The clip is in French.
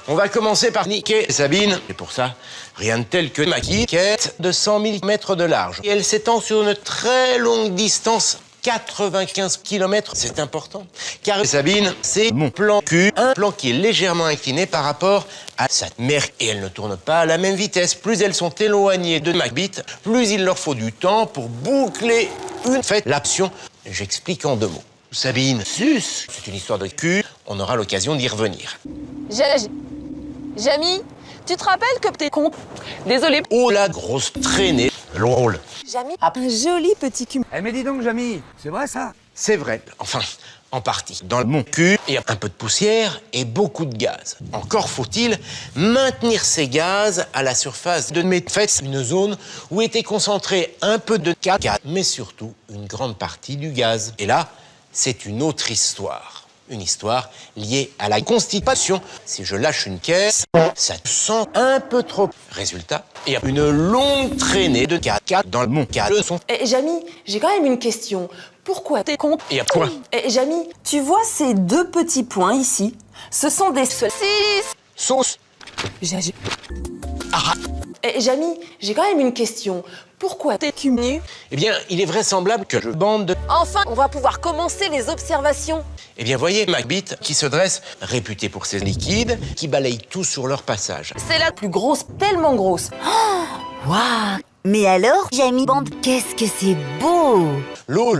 On va commencer par niquer Sabine. Et pour ça, rien de tel que ma quête de 100 000 mètres de large. Et elle s'étend sur une très longue distance. 95 km, c'est important. Car Sabine, c'est mon plan Q, un plan qui est légèrement incliné par rapport à sa mère. Et elles ne tournent pas à la même vitesse. Plus elles sont éloignées de Macbeth, plus il leur faut du temps pour boucler une fête. L'action, j'explique en 2 mots. Sabine, sus, c'est une histoire de cul, on aura l'occasion d'y revenir. Jamy, tu te rappelles que t'es con? Désolé. Oh la grosse traînée, drôle. Jamy a un joli petit cul. Eh mais dis donc, Jamy, c'est vrai ça? C'est vrai, enfin, en partie. Dans mon cul, il y a un peu de poussière et beaucoup de gaz. Encore faut-il maintenir ces gaz à la surface de mes fesses, une zone où était concentré un peu de caca, mais surtout une grande partie du gaz. Et là, c'est une autre histoire. Une histoire liée à la constipation. Si je lâche une caisse, ça sent un peu trop. Résultat, il y a une longue traînée de caca dans mon caleçon. Jamy, j'ai quand même une question. Pourquoi t'es con? Et à quoi? Jamy, tu vois ces 2 petits points ici? Ce sont des saucisses. Sauce. Jamy, j'ai quand même une question. Pourquoi t'es cul nu? Eh bien, il est vraisemblable que je bande de... Enfin, on va pouvoir commencer les observations. Eh bien, voyez Macbeth qui se dresse, réputé pour ses liquides, qui balayent tout sur leur passage. C'est la plus grosse, tellement grosse. Waouh! Mais alors, Jamy Band, qu'est-ce que c'est beau! L'eau